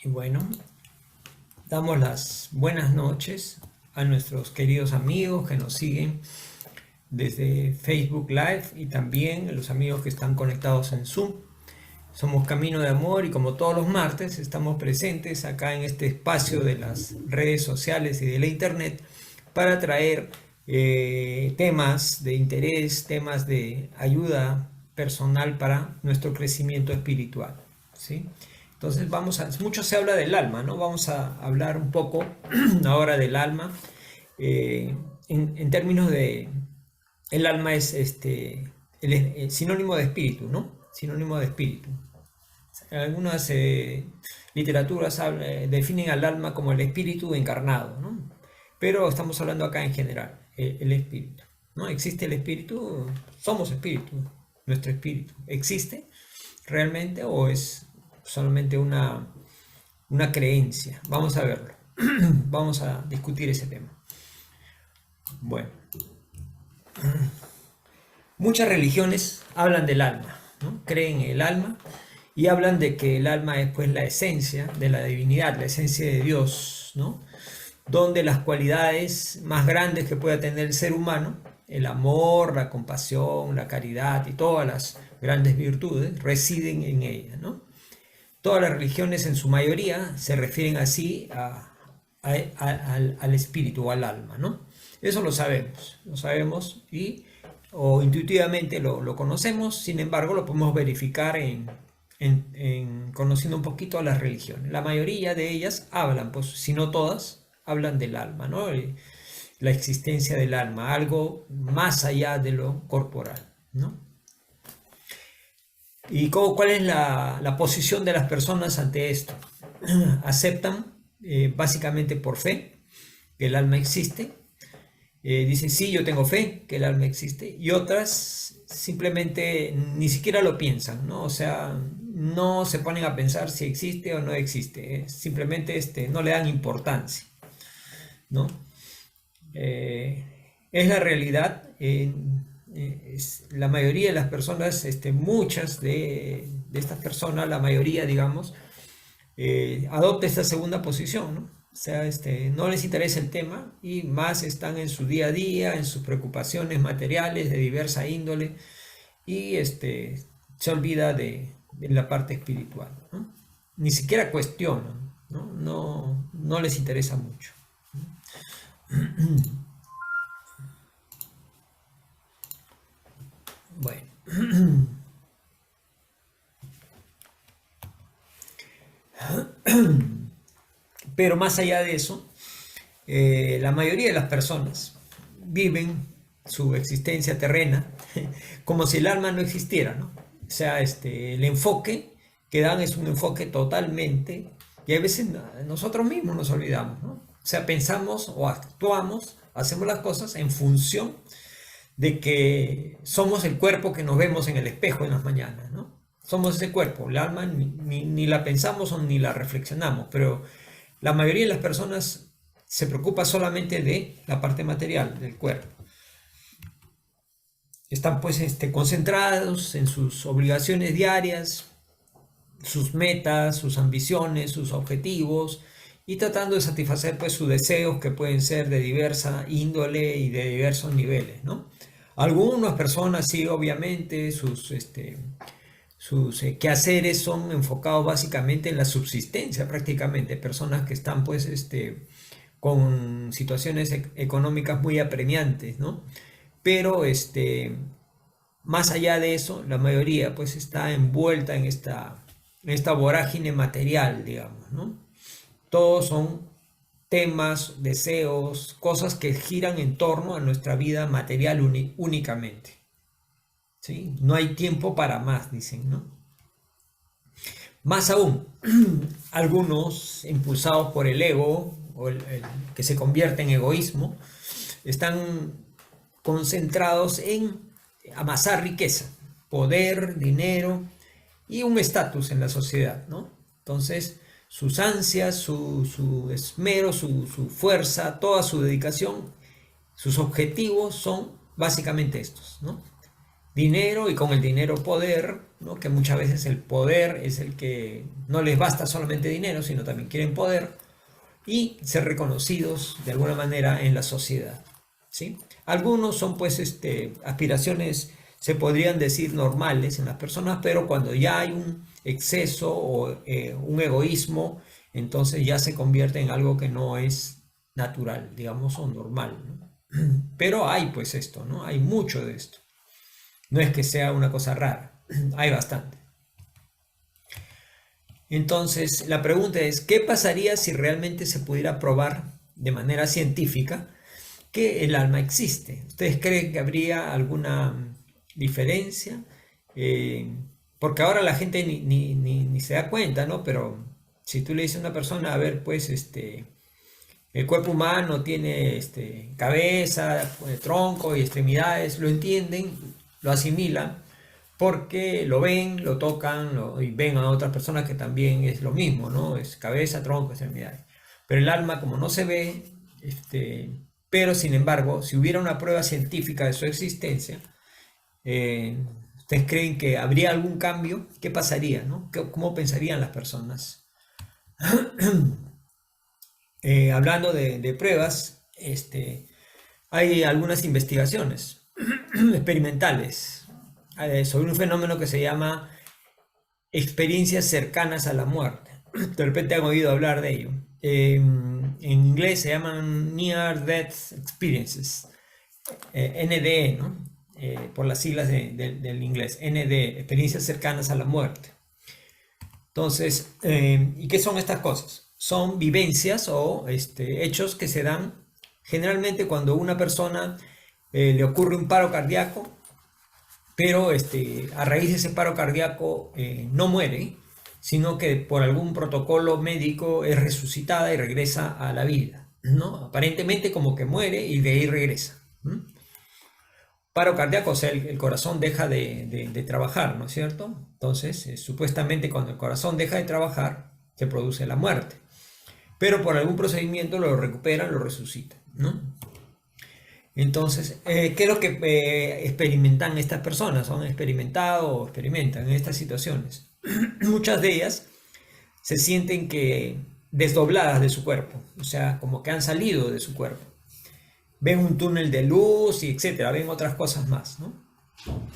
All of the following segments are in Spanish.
Y bueno, damos las buenas noches a nuestros queridos amigos que nos siguen desde Facebook Live y también a los amigos que están conectados en Zoom. Somos Camino de Amor y como todos los martes estamos presentes acá en este espacio de las redes sociales y de la internet para traer temas de interés, temas de ayuda personal para nuestro crecimiento espiritual, ¿sí? Entonces mucho se habla del alma, ¿no? Vamos a hablar un poco ahora del alma, en términos de, el alma es el sinónimo de espíritu, ¿no? Sinónimo de espíritu. Algunas literaturas definen al alma como el espíritu encarnado, ¿no? Pero estamos hablando acá en general, el espíritu, ¿no? ¿Existe el espíritu? Somos espíritu, nuestro espíritu. ¿Existe realmente o es solamente una creencia? Vamos a verlo. Vamos a discutir ese tema. Bueno, muchas religiones hablan del alma, ¿no? Creen en el alma y hablan de que el alma es pues la esencia de la divinidad, la esencia de Dios, ¿no? Donde las cualidades más grandes que pueda tener el ser humano, el amor, la compasión, la caridad y todas las grandes virtudes residen en ella, ¿no? Todas las religiones en su mayoría se refieren así al espíritu o al alma, ¿no? Eso lo sabemos o intuitivamente lo conocemos, sin embargo lo podemos verificar en conociendo un poquito a las religiones. La mayoría de ellas hablan, pues si no todas, hablan del alma, ¿no? La existencia del alma, algo más allá de lo corporal, ¿no? ¿Y cuál es la posición de las personas ante esto? Aceptan básicamente por fe que el alma existe. Dicen, sí, yo tengo fe que el alma existe. Y otras simplemente ni siquiera lo piensan, ¿no? O sea, no se ponen a pensar si existe o no existe. Simplemente no le dan importancia, ¿no? Es la realidad. La mayoría de las personas, muchas de estas personas, la mayoría, digamos, adopta esta segunda posición, ¿no? O sea, no les interesa el tema y más están en su día a día, en sus preocupaciones materiales de diversa índole y se olvida de la parte espiritual, ¿no? Ni siquiera cuestionan, ¿no? No les interesa mucho. Bueno. Pero más allá de eso, la mayoría de las personas viven su existencia terrena como si el alma no existiera, ¿no? O sea, el enfoque que dan es un enfoque totalmente, y a veces nosotros mismos nos olvidamos, ¿no? O sea, pensamos o actuamos, hacemos las cosas en función de que somos el cuerpo que nos vemos en el espejo en las mañanas, ¿no? Somos ese cuerpo, el alma ni la pensamos o ni la reflexionamos, pero la mayoría de las personas se preocupa solamente de la parte material del cuerpo. Están pues concentrados en sus obligaciones diarias, sus metas, sus ambiciones, sus objetivos y tratando de satisfacer pues sus deseos que pueden ser de diversa índole y de diversos niveles, ¿no? Algunas personas sí, obviamente, sus quehaceres son enfocados básicamente en la subsistencia prácticamente, personas que están pues con situaciones económicas muy apremiantes, ¿no? Pero más allá de eso, la mayoría pues está envuelta en esta vorágine material, digamos, ¿no? Todos son temas, deseos, cosas que giran en torno a nuestra vida material únicamente, ¿sí? No hay tiempo para más, dicen, ¿no? Más aún, algunos impulsados por el ego, o que se convierte en egoísmo, están concentrados en amasar riqueza, poder, dinero y un estatus en la sociedad, ¿no? Entonces, sus ansias, su esmero, su fuerza, toda su dedicación, sus objetivos son básicamente estos, ¿no? dinero y con el dinero poder, ¿no? Que muchas veces el poder es el que no les basta solamente dinero, sino también quieren poder y ser reconocidos de alguna manera en la sociedad, ¿sí? Algunos son pues aspiraciones, se podrían decir normales en las personas, pero cuando ya hay un exceso o un egoísmo, entonces ya se convierte en algo que no es natural, digamos, o normal, ¿no? Pero hay pues esto, ¿no? Hay mucho de esto. No es que sea una cosa rara, hay bastante. Entonces, la pregunta es, ¿qué pasaría si realmente se pudiera probar de manera científica que el alma existe? ¿Ustedes creen que habría alguna diferencia? Eh, Porque ahora la gente ni se da cuenta, ¿no? Pero si tú le dices a una persona, a ver, pues, el cuerpo humano tiene cabeza, tronco y extremidades, lo entienden, lo asimilan, porque lo ven, lo tocan y ven a otras personas que también es lo mismo, ¿no? Es cabeza, tronco, extremidades. Pero el alma, como no se ve, pero sin embargo, si hubiera una prueba científica de su existencia, eh, ¿ustedes creen que habría algún cambio? ¿Qué pasaría, no? ¿Cómo pensarían las personas? Hablando de pruebas, hay algunas investigaciones experimentales sobre un fenómeno que se llama experiencias cercanas a la muerte. De repente han oído hablar de ello. En inglés se llaman Near Death Experiences, NDE, ¿no? Por las siglas del inglés, NDE, experiencias cercanas a la muerte. Entonces, ¿y qué son estas cosas? Son vivencias o hechos que se dan generalmente cuando a una persona le ocurre un paro cardíaco, pero a raíz de ese paro cardíaco no muere, sino que por algún protocolo médico es resucitada y regresa a la vida, ¿no? Aparentemente como que muere y de ahí regresa. Paro cardíaco, o sea, el corazón deja de trabajar, ¿no es cierto? Entonces, supuestamente cuando el corazón deja de trabajar, se produce la muerte. Pero por algún procedimiento lo recuperan, lo resucitan, ¿no? Entonces, ¿qué es lo que experimentan estas personas? Han experimentado o experimentan en estas situaciones. Muchas de ellas se sienten que desdobladas de su cuerpo, o sea, como que han salido de su cuerpo. Ven un túnel de luz y etcétera, ven otras cosas más, ¿no?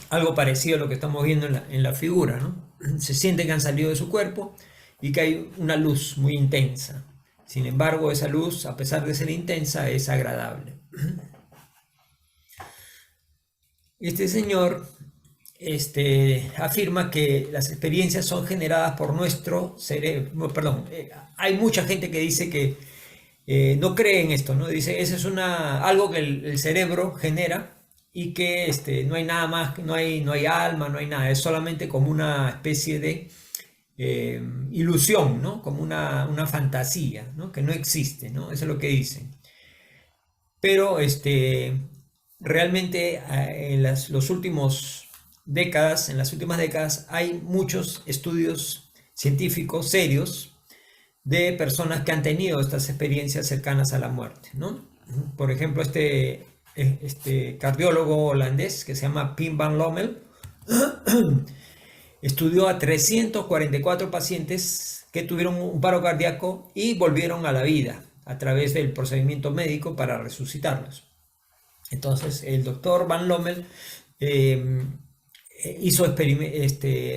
Algo parecido a lo que estamos viendo en la figura, ¿no? Se sienten que han salido de su cuerpo y que hay una luz muy intensa. Sin embargo, esa luz, a pesar de ser intensa, es agradable. Este señor afirma que las experiencias son generadas por nuestro cerebro. Perdón, hay mucha gente que dice que no cree en esto, ¿no? Dice, eso es algo que el cerebro genera y que no hay nada más, no hay alma, no hay nada, es solamente como una especie de ilusión, ¿no? Como una fantasía, ¿no? Que no existe, ¿no? Eso es lo que dicen. Pero realmente en las últimas décadas hay muchos estudios científicos serios de personas que han tenido estas experiencias cercanas a la muerte, ¿no? Por ejemplo, este cardiólogo holandés que se llama Pim van Lommel estudió a 344 pacientes que tuvieron un paro cardíaco y volvieron a la vida a través del procedimiento médico para resucitarlos. Entonces, el doctor Van Lommel hizo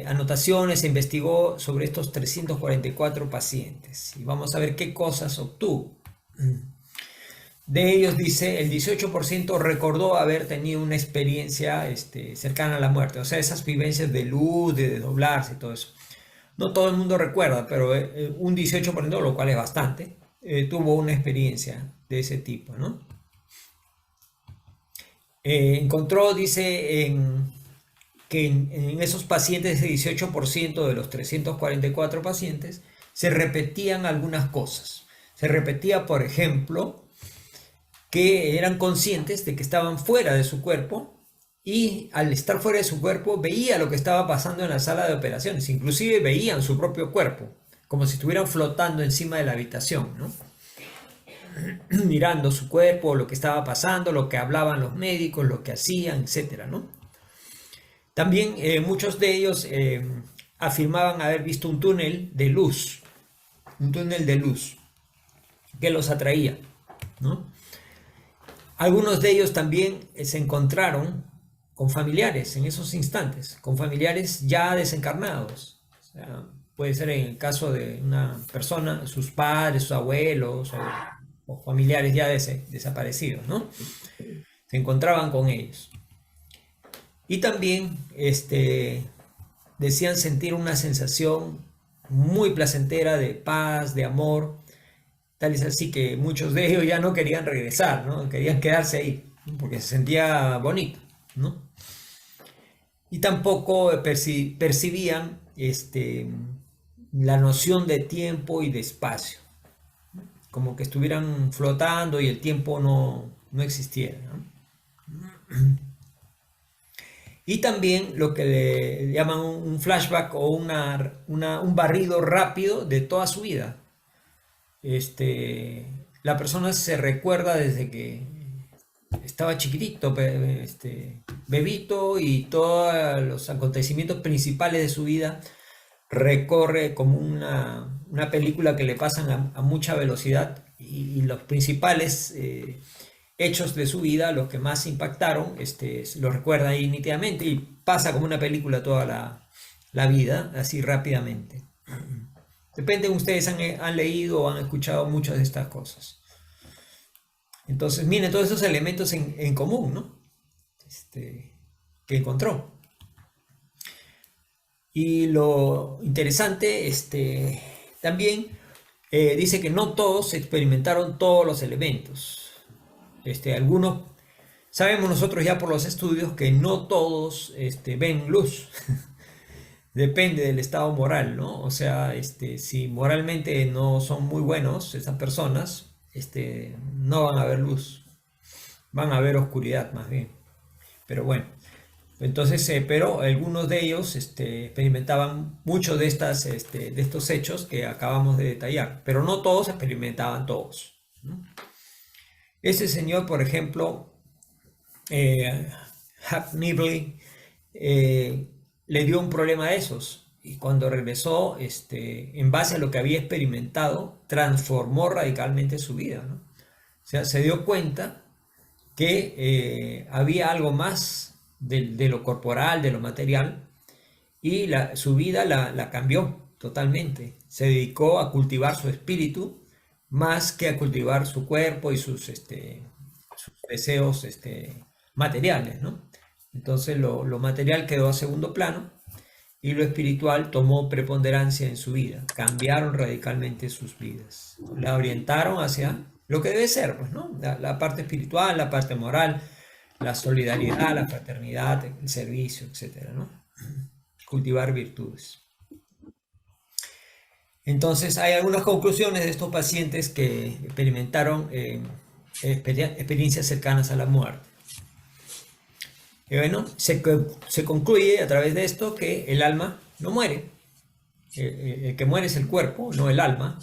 anotaciones e investigó sobre estos 344 pacientes. Y vamos a ver qué cosas obtuvo. De ellos, dice, el 18% recordó haber tenido una experiencia cercana a la muerte. O sea, esas vivencias de luz, de desdoblarse y todo eso. No todo el mundo recuerda, pero un 18%, lo cual es bastante, tuvo una experiencia de ese tipo, ¿no? Encontró, dice, que en esos pacientes, ese 18% de los 344 pacientes, se repetían algunas cosas. Se repetía, por ejemplo, que eran conscientes de que estaban fuera de su cuerpo y al estar fuera de su cuerpo veía lo que estaba pasando en la sala de operaciones. Inclusive veían su propio cuerpo, como si estuvieran flotando encima de la habitación, ¿no? Mirando su cuerpo, lo que estaba pasando, lo que hablaban los médicos, lo que hacían, etcétera, ¿no? También muchos de ellos afirmaban haber visto un túnel de luz que los atraía, ¿no? Algunos de ellos también se encontraron con familiares en esos instantes, con familiares ya desencarnados. O sea, puede ser en el caso de una persona, sus padres, sus abuelos o familiares ya desaparecidos, ¿no? Se encontraban con ellos. Y también decían sentir una sensación muy placentera de paz, de amor. Tal es así que muchos de ellos ya no querían regresar, ¿no? Querían quedarse ahí, porque se sentía bonito, ¿no? Y tampoco percibían la noción de tiempo y de espacio, como que estuvieran flotando y el tiempo no existiera, ¿no? Y también lo que le llaman un flashback o un barrido rápido de toda su vida. La persona se recuerda desde que estaba chiquitito, bebito, y todos los acontecimientos principales de su vida recorre como una película que le pasan a mucha velocidad, y los principales hechos de su vida, los que más impactaron, los recuerda ahí nítidamente y pasa como una película toda la vida, así rápidamente. Depende, ustedes han leído o han escuchado muchas de estas cosas. Entonces, miren todos esos elementos en común, ¿no? Que encontró. Y lo interesante, también dice que no todos experimentaron todos los elementos. Algunos, sabemos nosotros ya por los estudios que no todos ven luz. Depende del estado moral, ¿no? O sea, si moralmente no son muy buenos esas personas, no van a ver luz, van a ver oscuridad más bien. Pero bueno, entonces, pero algunos de ellos experimentaban muchos de estos hechos que acabamos de detallar, pero no todos experimentaban todos, ¿no? Ese señor, por ejemplo, Huck Nibley, le dio un problema de esos, y cuando regresó, en base a lo que había experimentado, transformó radicalmente su vida, ¿no? O sea, se dio cuenta que había algo más de lo corporal, de lo material, y su vida la cambió totalmente. Se dedicó a cultivar su espíritu más que a cultivar su cuerpo y sus deseos materiales, ¿no? Entonces lo material quedó a segundo plano y lo espiritual tomó preponderancia en su vida. Cambiaron radicalmente sus vidas. La orientaron hacia lo que debe ser, pues, ¿no? La parte espiritual, la parte moral, la solidaridad, la fraternidad, el servicio, etcétera, ¿no? Cultivar virtudes. Entonces hay algunas conclusiones de estos pacientes que experimentaron experiencias cercanas a la muerte. Y bueno, se concluye a través de esto que el alma no muere. El que muere es el cuerpo, no el alma.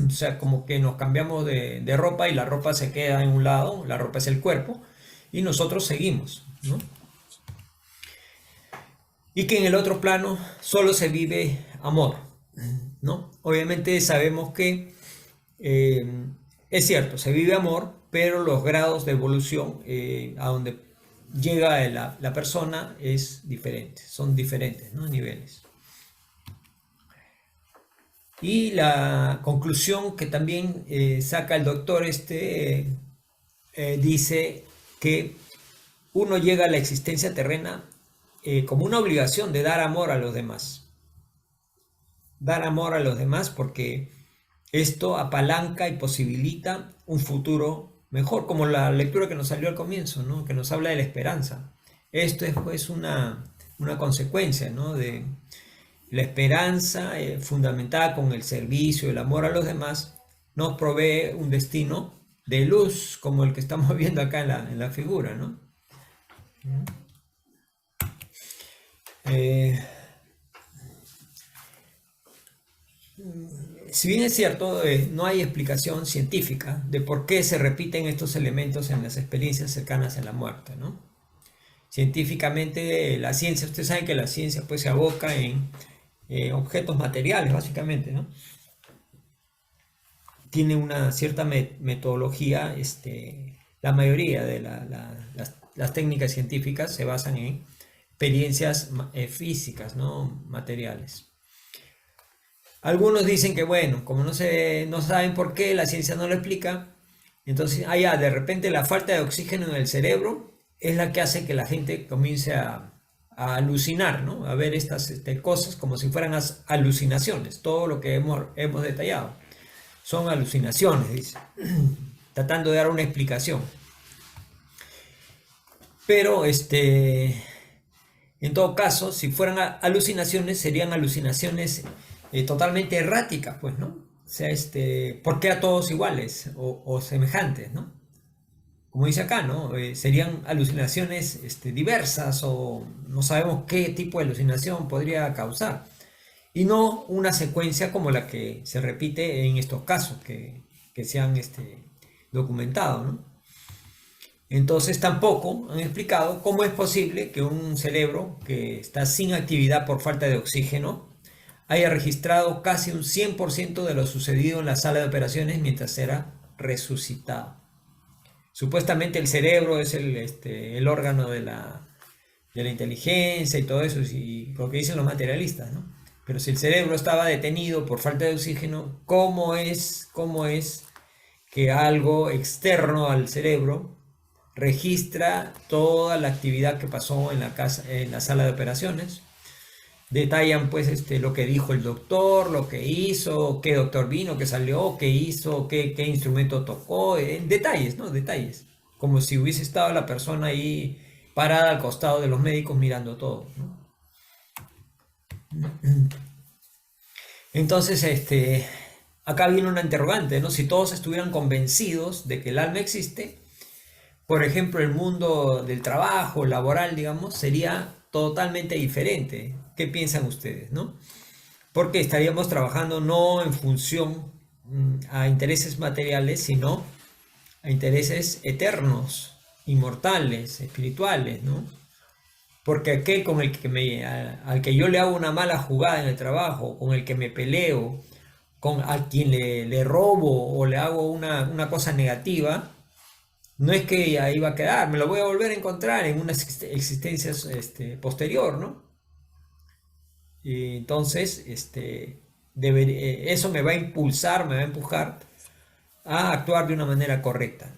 O sea, como que nos cambiamos de ropa y la ropa se queda en un lado, la ropa es el cuerpo, y nosotros seguimos, ¿no? Y que en el otro plano solo se vive amor, ¿no? Obviamente sabemos que es cierto, se vive amor, pero los grados de evolución a donde llega la persona es diferente, son diferentes, ¿no? Niveles. Y la conclusión que también saca el doctor dice que uno llega a la existencia terrena como una obligación de dar amor a los demás. Dar amor a los demás porque esto apalanca y posibilita un futuro mejor, como la lectura que nos salió al comienzo, ¿no? Que nos habla de la esperanza. Esto es pues una consecuencia, ¿no? De la esperanza fundamentada con el servicio, el amor a los demás, nos provee un destino de luz como el que estamos viendo acá en la figura, ¿no? Si bien es cierto, no hay explicación científica de por qué se repiten estos elementos en las experiencias cercanas a la muerte, ¿no? científicamente la ciencia, usted sabe que la ciencia pues se aboca en objetos materiales básicamente, ¿no? Tiene una cierta metodología, la mayoría de las técnicas científicas se basan en experiencias físicas, ¿no? Materiales. Algunos dicen que bueno, como no saben por qué, la ciencia no lo explica, entonces allá de repente la falta de oxígeno en el cerebro es la que hace que la gente comience a alucinar, ¿no? A ver estas cosas como si fueran alucinaciones, todo lo que hemos detallado. Son alucinaciones, dice, tratando de dar una explicación. Pero, en todo caso, si fueran alucinaciones, serían alucinaciones totalmente erráticas, pues, ¿no? O sea, ¿por qué a todos iguales o semejantes, ¿no? Como dice acá, ¿no? Serían alucinaciones diversas o no sabemos qué tipo de alucinación podría causar. Y no una secuencia como la que se repite en estos casos que se han documentado, ¿no? Entonces tampoco han explicado cómo es posible que un cerebro que está sin actividad por falta de oxígeno haya registrado casi un 100% de lo sucedido en la sala de operaciones mientras era resucitado. Supuestamente el cerebro es el órgano de la inteligencia y todo eso, y lo que dicen los materialistas, ¿no? Pero si el cerebro estaba detenido por falta de oxígeno, ¿cómo es que algo externo al cerebro registra toda la actividad que pasó en la sala de operaciones? Detallan pues lo que dijo el doctor, lo que hizo, qué doctor vino, qué salió, qué hizo, qué instrumento tocó, detalles, ¿no? Detalles. Como si hubiese estado la persona ahí parada al costado de los médicos mirando todo, ¿no? Entonces, acá viene una interrogante, ¿no? Si todos estuvieran convencidos de que el alma existe, por ejemplo, el mundo del trabajo, laboral, digamos, sería totalmente diferente. ¿Qué piensan ustedes, no? Porque estaríamos trabajando no en función a intereses materiales, sino a intereses eternos, inmortales, espirituales, ¿no? Porque aquel con el que al que yo le hago una mala jugada en el trabajo, con el que me peleo, a quien le robo o le hago una cosa negativa, no es que ahí va a quedar, me lo voy a volver a encontrar en una existencia posterior, ¿no? Y entonces, eso me va a impulsar, me va a empujar a actuar de una manera correcta.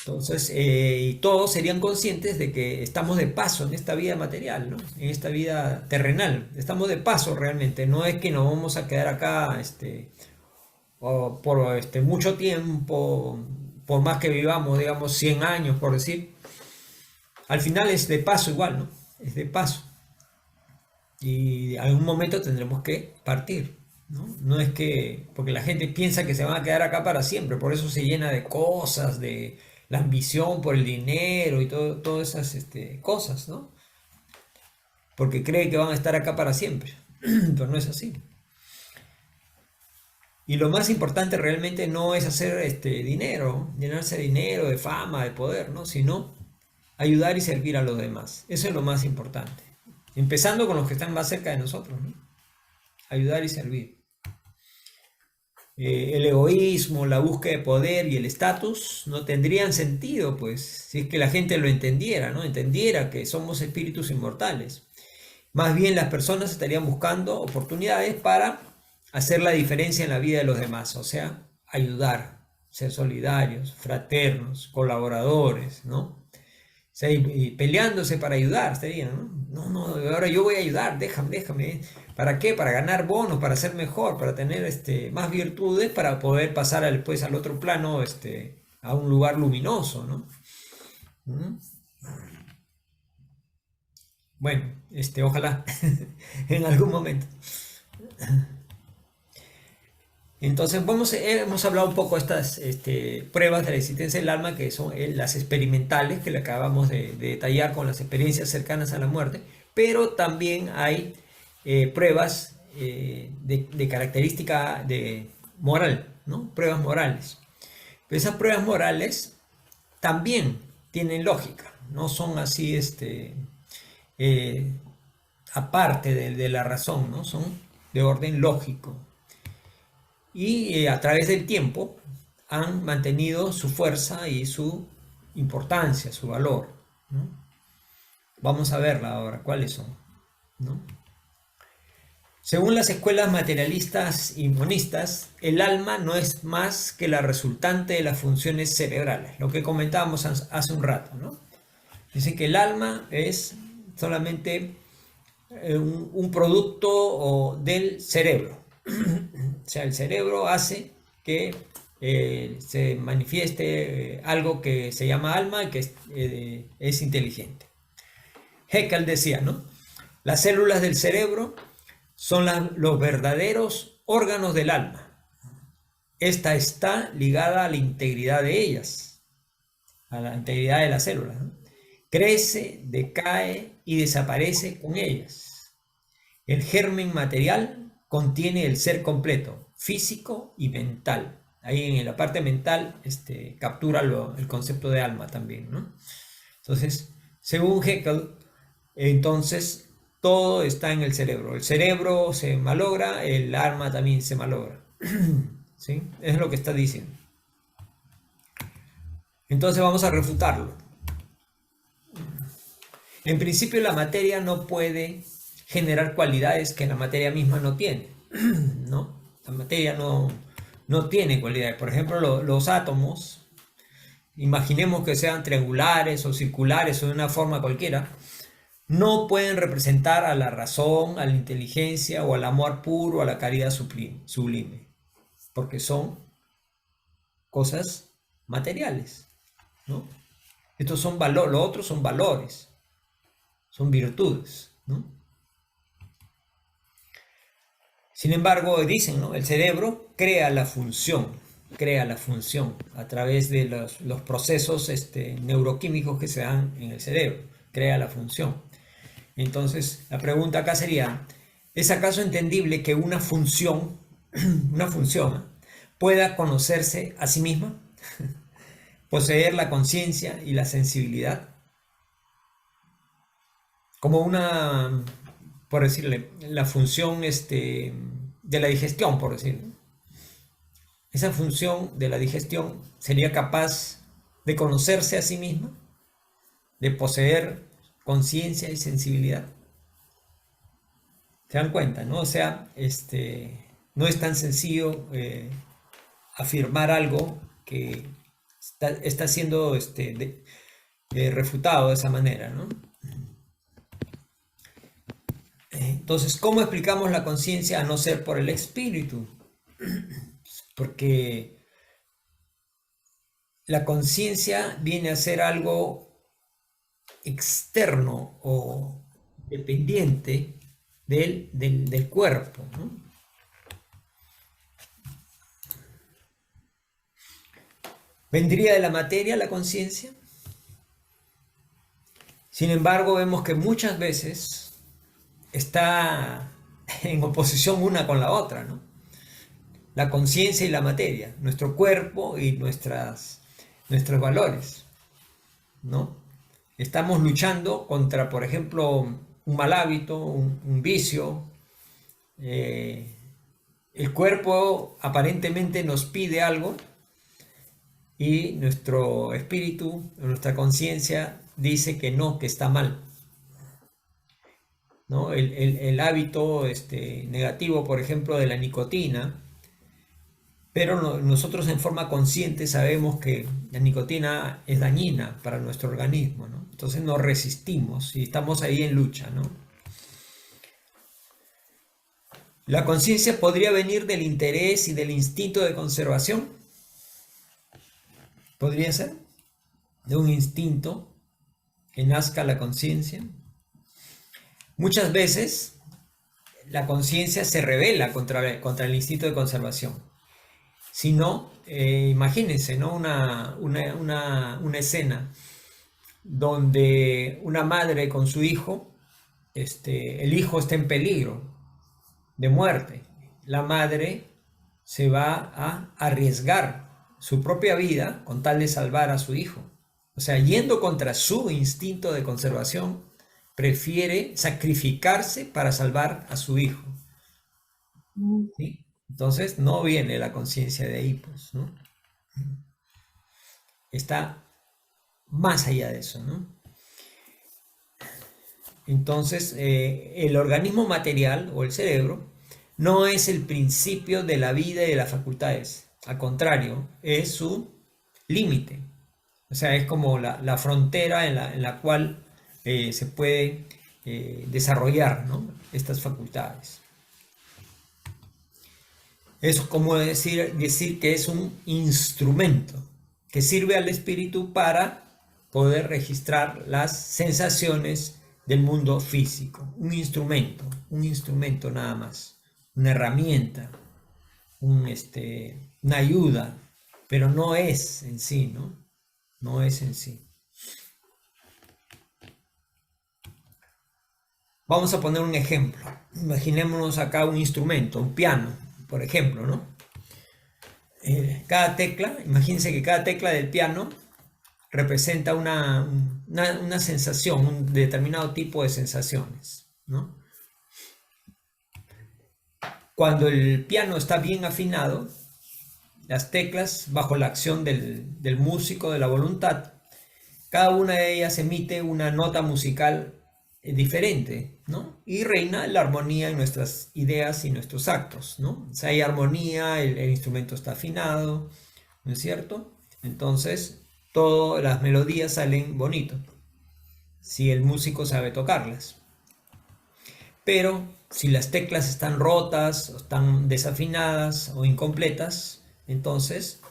Entonces, y todos serían conscientes de que estamos de paso en esta vida material, ¿no? En esta vida terrenal. Estamos de paso realmente. No es que nos vamos a quedar acá por mucho tiempo, por más que vivamos, digamos, 100 años, por decir. Al final es de paso igual, ¿no? Es de paso. Y en algún momento tendremos que partir, ¿no? No es que, porque la gente piensa que se van a quedar acá para siempre, por eso se llena de cosas, de la ambición por el dinero y todas esas cosas, ¿no? Porque cree que van a estar acá para siempre, pero no es así. Y lo más importante realmente no es hacer dinero, llenarse de dinero, de fama, de poder, ¿no? Sino ayudar y servir a los demás. Eso es lo más importante. Empezando con los que están más cerca de nosotros, ¿no? Ayudar y servir. El egoísmo, la búsqueda de poder y el estatus no tendrían sentido, pues, si es que la gente lo entendiera, ¿no? Entendiera que somos espíritus inmortales. Más bien las personas estarían buscando oportunidades para hacer la diferencia en la vida de los demás, o sea, ayudar, ser solidarios, fraternos, colaboradores, ¿no? O sea, y peleándose para ayudar, estarían, ¿no? No, ahora yo voy a ayudar, déjame. ¿Para qué? Para ganar bonos, para ser mejor, para tener más virtudes, para poder pasar después al otro plano, a un lugar luminoso, ¿no? ¿Mm? Bueno, ojalá en algún momento. Entonces, hemos hablado un poco de estas pruebas de la existencia del alma, que son las experimentales, que le acabamos de detallar con las experiencias cercanas a la muerte, pero también hay pruebas de característica moral, ¿no? Pruebas morales. Pero esas pruebas morales también tienen lógica, no son así eh, aparte de la razón, ¿no? Son de orden lógico. Y a través del tiempo han mantenido su fuerza y su importancia, su valor, ¿no? Vamos a verla ahora, cuáles son, ¿no? Según las escuelas materialistas y monistas, el alma no es más que la resultante de las funciones cerebrales, lo que comentábamos hace un rato, ¿no? Dicen que el alma es solamente un producto del cerebro. O sea, el cerebro hace que se manifieste algo que se llama alma y que es inteligente. Haeckel decía, ¿no? Las células del cerebro son los verdaderos órganos del alma. Esta está ligada a la integridad de ellas, a la integridad de las células, ¿no? Crece, decae y desaparece con ellas. El germen material contiene el ser completo, físico y mental. Ahí en la parte mental captura el concepto de alma también, ¿no? Entonces, según Haeckel, entonces todo está en el cerebro. El cerebro se malogra, el alma también se malogra. ¿Sí? Es lo que está diciendo. Entonces vamos a refutarlo. En principio la materia no puede generar cualidades que la materia misma no tiene, ¿no? La materia no tiene cualidades. Por ejemplo, los átomos, imaginemos que sean triangulares o circulares o de una forma cualquiera, no pueden representar a la razón, a la inteligencia o al amor puro, a la caridad sublime, porque son cosas materiales, ¿no? Estos son valores, los otros son valores, son virtudes, ¿no? Sin embargo, dicen, ¿no? El cerebro crea la función a través de los procesos neuroquímicos que se dan en el cerebro, crea la función. Entonces, la pregunta acá sería, ¿es acaso entendible que una función pueda conocerse a sí misma? Poseer la conciencia y la sensibilidad. Como una, por decirle, la función de la digestión, por decirlo. Esa función de la digestión sería capaz de conocerse a sí misma, de poseer conciencia y sensibilidad. ¿Se dan cuenta, no? O sea, no es tan sencillo afirmar algo que está siendo refutado de esa manera, ¿no? Entonces, ¿cómo explicamos la conciencia a no ser por el espíritu? Porque la conciencia viene a ser algo externo o dependiente del cuerpo, ¿no? ¿Vendría de la materia la conciencia? Sin embargo, vemos que muchas veces está en oposición una con la otra, ¿no? La conciencia y la materia, nuestro cuerpo y nuestros valores, ¿no? Estamos luchando contra, por ejemplo, un mal hábito, un vicio. El cuerpo aparentemente nos pide algo y nuestro espíritu, nuestra conciencia dice que no, que está mal, ¿no? El hábito negativo, por ejemplo, de la nicotina, pero nosotros en forma consciente sabemos que la nicotina es dañina para nuestro organismo, ¿no? Entonces nos resistimos y estamos ahí en lucha, ¿no? La conciencia podría venir del interés y del instinto de conservación. Podría ser de un instinto que nazca la conciencia. Muchas veces la conciencia se rebela contra el instinto de conservación. Si no, imagínense, ¿no? Una escena donde una madre con su hijo, el hijo está en peligro de muerte. La madre se va a arriesgar su propia vida con tal de salvar a su hijo. O sea, yendo contra su instinto de conservación, prefiere sacrificarse para salvar a su hijo. ¿Sí? Entonces no viene la conciencia de ahí, pues, ¿no? Está más allá de eso, ¿no? Entonces, el organismo material o el cerebro no es el principio de la vida y de las facultades. Al contrario, es su límite. O sea, es como la frontera en la cual se puede desarrollar, ¿no? Estas facultades. Es como decir que es un instrumento que sirve al espíritu para poder registrar las sensaciones del mundo físico. Un instrumento nada más, una herramienta, una ayuda, pero no es en sí, ¿no? No es en sí. Vamos a poner un ejemplo. Imaginémonos acá un instrumento, un piano, por ejemplo, ¿no? Cada tecla, imagínense que cada tecla del piano representa una sensación, un determinado tipo de sensaciones, ¿no? Cuando el piano está bien afinado, las teclas, bajo la acción del músico, de la voluntad, cada una de ellas emite una nota musical diferente, ¿no? Y reina la armonía en nuestras ideas y nuestros actos, ¿no? O sea, hay armonía, el instrumento está afinado, ¿no es cierto? Entonces, todas las melodías salen bonitas, si el músico sabe tocarlas. Pero si las teclas están rotas, o están desafinadas o incompletas, entonces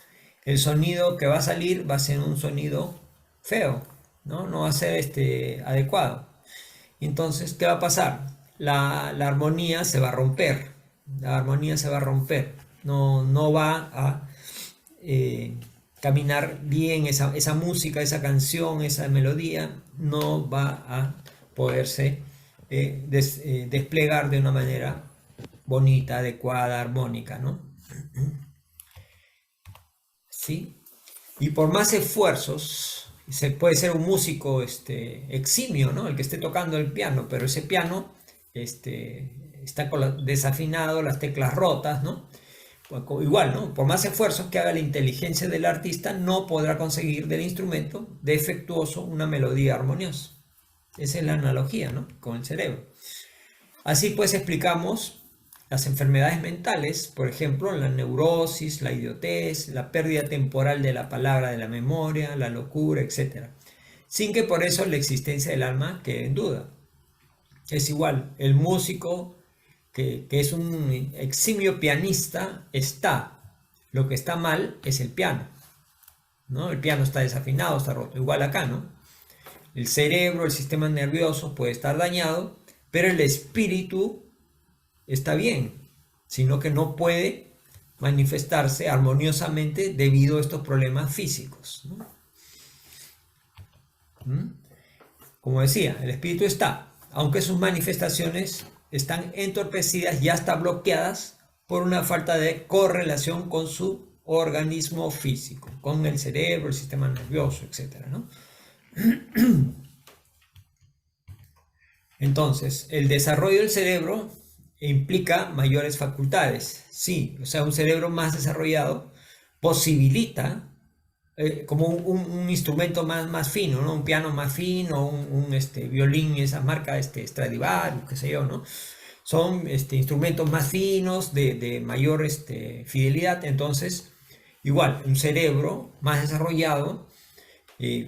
el sonido que va a salir va a ser un sonido feo, ¿no? No va a ser adecuado. Entonces, ¿qué va a pasar? La armonía se va a romper. La armonía se va a romper. No va a caminar bien esa música, esa canción, esa melodía. No va a poderse desplegar de una manera bonita, adecuada, armónica, ¿no? ¿Sí? Y por más esfuerzos, se puede ser un músico eximio, ¿no? El que esté tocando el piano, pero ese piano está desafinado, las teclas rotas, ¿no? Igual, ¿no? Por más esfuerzos que haga la inteligencia del artista, no podrá conseguir del instrumento defectuoso una melodía armoniosa. Esa es la analogía, ¿no? Con el cerebro. Así pues explicamos las enfermedades mentales, por ejemplo, la neurosis, la idiotez, la pérdida temporal de la palabra, de la memoria, la locura, etc. Sin que por eso la existencia del alma quede en duda. Es igual, el músico que es un eximio pianista está. Lo que está mal es el piano, ¿no? El piano está desafinado, está roto. Igual acá, ¿no? El cerebro, el sistema nervioso puede estar dañado, pero el espíritu está bien, sino que no puede manifestarse armoniosamente debido a estos problemas físicos, ¿no? Como decía, el espíritu está, aunque sus manifestaciones están entorpecidas y hasta bloqueadas por una falta de correlación con su organismo físico, con el cerebro, el sistema nervioso, etc., ¿no? Entonces, el desarrollo del cerebro implica mayores facultades. Sí, o sea, un cerebro más desarrollado posibilita como un instrumento más fino, ¿no? Un piano más fino, un violín, esa marca Stradivarius, qué sé yo, ¿no? Son instrumentos más finos, de mayor fidelidad. Entonces, igual, un cerebro más desarrollado,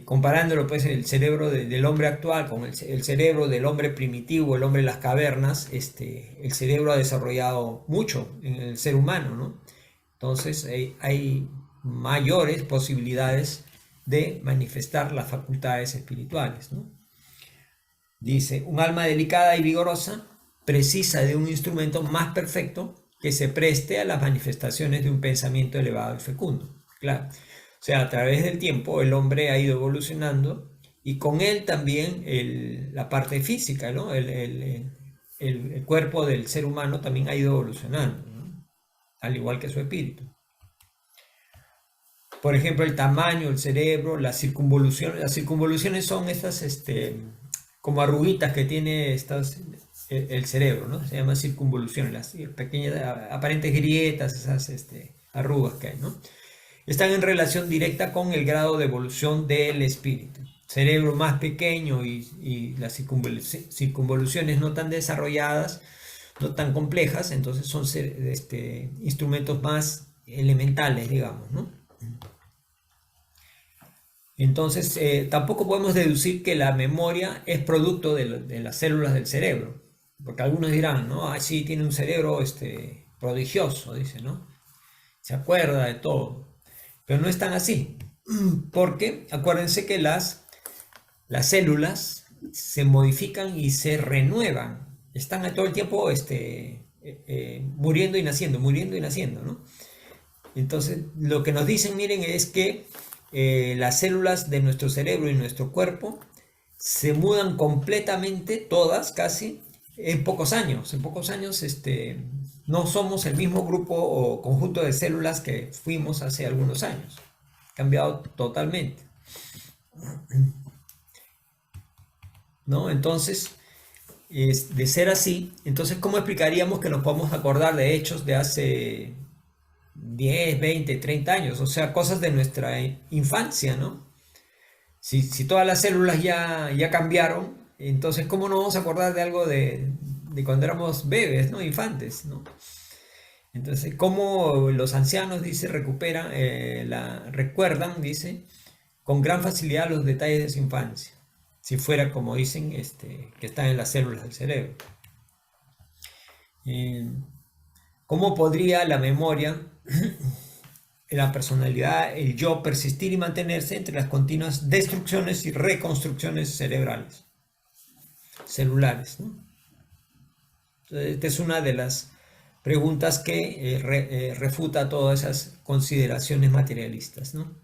comparándolo pues el cerebro del hombre actual con el cerebro del hombre primitivo, el hombre de las cavernas, el cerebro ha desarrollado mucho en el ser humano, ¿no? Entonces hay mayores posibilidades de manifestar las facultades espirituales, ¿no? Dice, un alma delicada y vigorosa precisa de un instrumento más perfecto que se preste a las manifestaciones de un pensamiento elevado y fecundo. Claro. O sea, a través del tiempo el hombre ha ido evolucionando y con él también la parte física, ¿no? El cuerpo del ser humano también ha ido evolucionando, ¿no? Al igual que su espíritu. Por ejemplo, el tamaño, el cerebro, las circunvoluciones. Las circunvoluciones son estas, como arruguitas que tiene el cerebro, ¿no? Se llaman circunvoluciones, las pequeñas aparentes grietas, esas arrugas que hay, ¿no? Están en relación directa con el grado de evolución del espíritu. Cerebro más pequeño y las circunvoluciones no tan desarrolladas, no tan complejas, entonces son instrumentos más elementales, digamos, ¿no? Entonces, tampoco podemos deducir que la memoria es producto de las células del cerebro, porque algunos dirán, ¿no? Ah, sí, tiene un cerebro prodigioso, dice, ¿no? Se acuerda de todo, pero no es tan así, porque acuérdense que las células se modifican y se renuevan, están todo el tiempo muriendo y naciendo, ¿no? Entonces, lo que nos dicen, miren, es que las células de nuestro cerebro y nuestro cuerpo se mudan completamente, todas casi, en pocos años. En pocos años no somos el mismo grupo o conjunto de células que fuimos hace algunos años. Cambiado totalmente, ¿no? Entonces, de ser así, entonces, ¿cómo explicaríamos que nos podemos acordar de hechos de hace 10, 20, 30 años? O sea, cosas de nuestra infancia, ¿no? Si todas las células ya cambiaron, entonces, ¿cómo no vamos a acordar de algo de cuando éramos bebés, ¿no? Infantes, ¿no? Entonces, ¿cómo los ancianos, dice, recuerdan, dice, con gran facilidad los detalles de su infancia? Si fuera, como dicen, que están en las células del cerebro. ¿Cómo podría la memoria, la personalidad, el yo persistir y mantenerse entre las continuas destrucciones y reconstrucciones celulares, ¿no? Entonces, esta es una de las preguntas que refuta todas esas consideraciones materialistas, ¿no?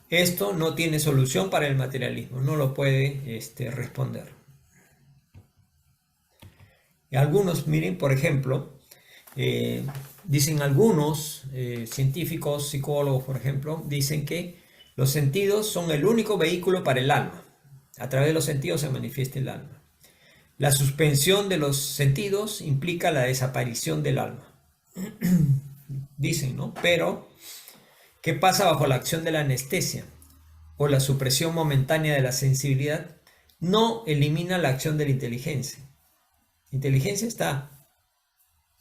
Esto no tiene solución para el materialismo, no lo puede responder. Y algunos, miren, por ejemplo, dicen algunos científicos, psicólogos, por ejemplo, dicen que los sentidos son el único vehículo para el alma. A través de los sentidos se manifiesta el alma. La suspensión de los sentidos implica la desaparición del alma. Dicen, ¿no? Pero, ¿qué pasa bajo la acción de la anestesia o la supresión momentánea de la sensibilidad? No elimina la acción de la inteligencia. La inteligencia está,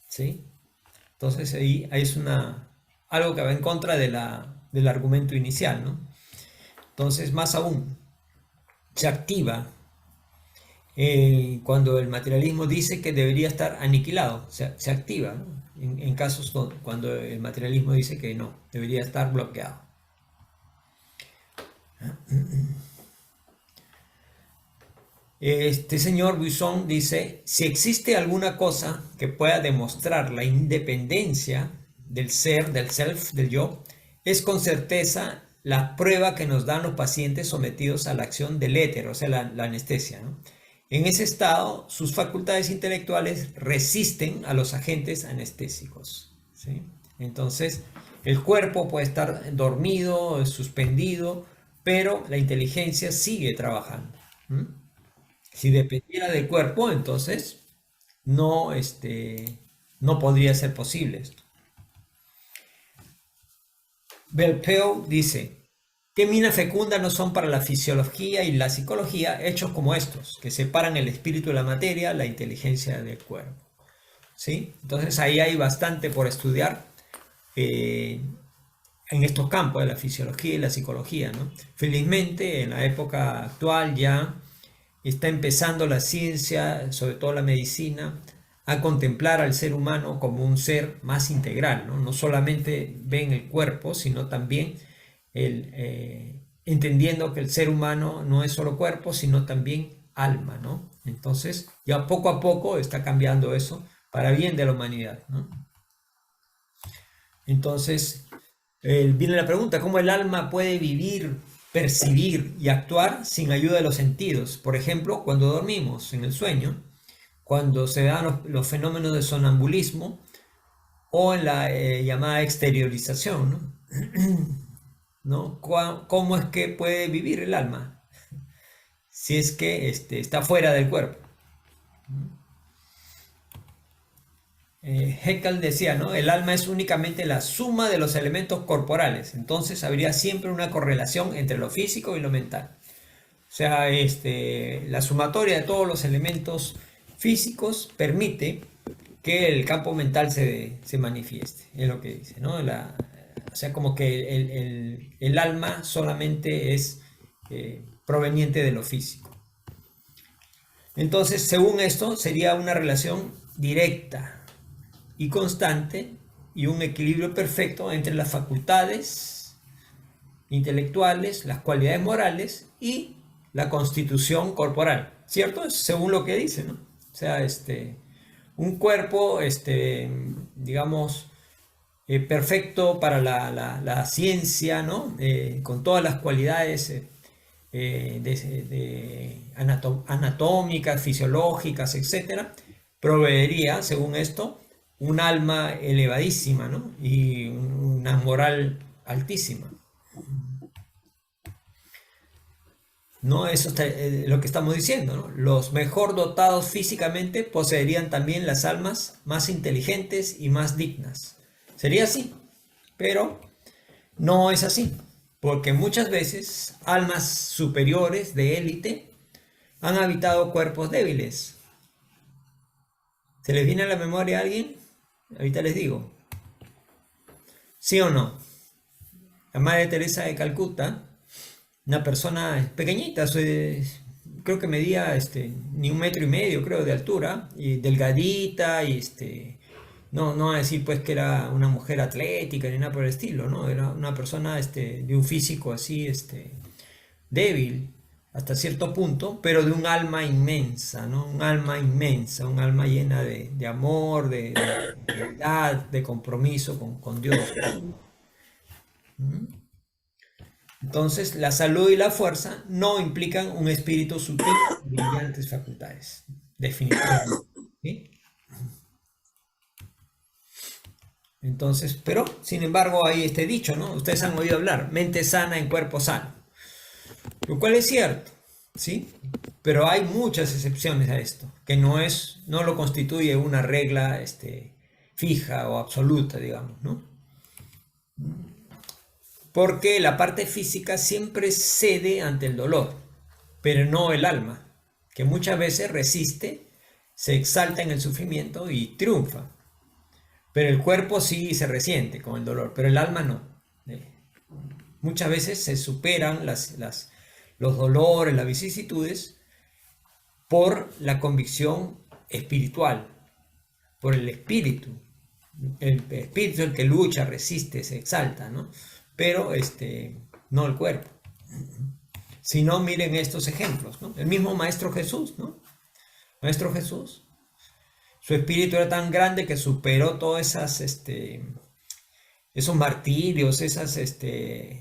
¿sí? Entonces ahí es algo que va en contra del argumento inicial, ¿no? Entonces, más aún, se activa cuando el materialismo dice que debería estar aniquilado, se activa, ¿no? En casos cuando el materialismo dice que no, debería estar bloqueado. Este señor Buisson dice, si existe alguna cosa que pueda demostrar la independencia del ser, del self, del yo, es con certeza la prueba que nos dan los pacientes sometidos a la acción del éter, o sea, la anestesia, ¿no? En ese estado, sus facultades intelectuales resisten a los agentes anestésicos, ¿sí? Entonces, el cuerpo puede estar dormido, suspendido, pero la inteligencia sigue trabajando. Si dependiera del cuerpo, entonces no podría ser posible esto. Belpeu dice, ¿qué mina fecunda no son para la fisiología y la psicología hechos como estos, que separan el espíritu de la materia, la inteligencia del cuerpo? ¿Sí? Entonces ahí hay bastante por estudiar en estos campos de la fisiología y la psicología, ¿no? Felizmente en la época actual ya está empezando la ciencia, sobre todo la medicina, a contemplar al ser humano como un ser más integral, ¿no? No solamente ven el cuerpo, sino también entendiendo que el ser humano no es solo cuerpo, sino también alma, ¿no? Entonces, ya poco a poco está cambiando eso para bien de la humanidad, ¿no? Entonces, viene la pregunta, ¿cómo el alma puede vivir, percibir y actuar sin ayuda de los sentidos? Por ejemplo, cuando dormimos, en el sueño, cuando se dan los fenómenos de sonambulismo o en la llamada exteriorización, ¿no? ¿no? ¿Cómo es que puede vivir el alma si es que está fuera del cuerpo? Haeckel decía, ¿no? El alma es únicamente la suma de los elementos corporales, entonces habría siempre una correlación entre lo físico y lo mental. O sea, la sumatoria de todos los elementos físicos permite que el campo mental se manifieste, es lo que dice, ¿no? O sea, como que el alma solamente es proveniente de lo físico. Entonces, según esto, sería una relación directa y constante y un equilibrio perfecto entre las facultades intelectuales, las cualidades morales y la constitución corporal, ¿cierto? Según lo que dice, ¿no? O sea, un cuerpo, digamos, perfecto para la ciencia, ¿no? Con todas las cualidades anatómicas, fisiológicas, etcétera, proveería, según esto, un alma elevadísima, ¿no? Y una moral altísima. ¿No? Eso es lo que estamos diciendo, ¿no? Los mejor dotados físicamente poseerían también las almas más inteligentes y más dignas. Sería así, pero no es así, porque muchas veces almas superiores de élite han habitado cuerpos débiles. ¿Se les viene a la memoria a alguien? Ahorita les digo. ¿Sí o no? La Madre Teresa de Calcuta, una persona pequeñita, creo que medía ni 1,5 metros, creo, de altura, y delgadita, y no a decir pues que era una mujer atlética ni nada por el estilo, ¿no? Era una persona de un físico así, débil hasta cierto punto, pero de un alma inmensa, ¿no? Un alma inmensa, un alma llena de amor, de piedad, de compromiso con Dios. ¿Mm? Entonces, la salud y la fuerza no implican un espíritu sutil y brillantes facultades, definitivamente. ¿Sí? Entonces, pero, sin embargo, hay este dicho, ¿no? Ustedes han oído hablar, mente sana en cuerpo sano. Lo cual es cierto, ¿sí? Pero hay muchas excepciones a esto, que no lo constituye una regla fija o absoluta, digamos, ¿no? Porque la parte física siempre cede ante el dolor, pero no el alma, que muchas veces resiste, se exalta en el sufrimiento y triunfa. Pero el cuerpo sí se resiente con el dolor, pero el alma no. Muchas veces se superan los dolores, las vicisitudes, por la convicción espiritual, por el espíritu. El espíritu es el que lucha, resiste, se exalta, ¿no? Pero no el cuerpo. Si no, miren estos ejemplos, ¿no? El mismo Maestro Jesús, ¿no? Maestro Jesús, su espíritu era tan grande que superó todas esos martirios, esas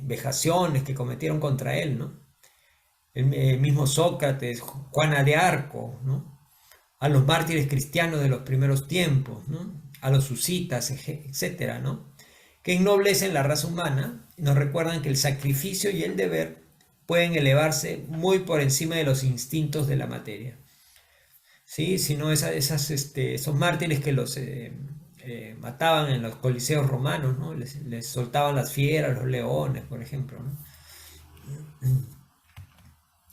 vejaciones que cometieron contra él, ¿no? El mismo Sócrates, Juana de Arco, ¿no? A los mártires cristianos de los primeros tiempos, ¿no? A los husitas, etcétera, ¿no? Que ennoblecen la raza humana y nos recuerdan que el sacrificio y el deber pueden elevarse muy por encima de los instintos de la materia. ¿Sí? Sino esos mártires que los mataban en los coliseos romanos, ¿no? Les soltaban las fieras, los leones, por ejemplo, ¿no?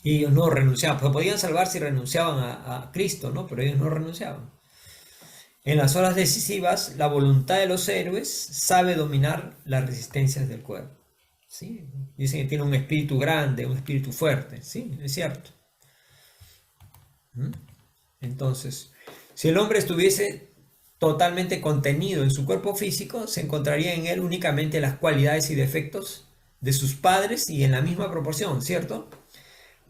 Y ellos no renunciaban, pues podían salvarse y renunciaban a Cristo, ¿no? Pero ellos no renunciaban. En las horas decisivas, la voluntad de los héroes sabe dominar las resistencias del cuerpo. ¿Sí? Dicen que tiene un espíritu grande, un espíritu fuerte. Sí, es cierto. Entonces, si el hombre estuviese totalmente contenido en su cuerpo físico, se encontraría en él únicamente las cualidades y defectos de sus padres y en la misma proporción, ¿cierto?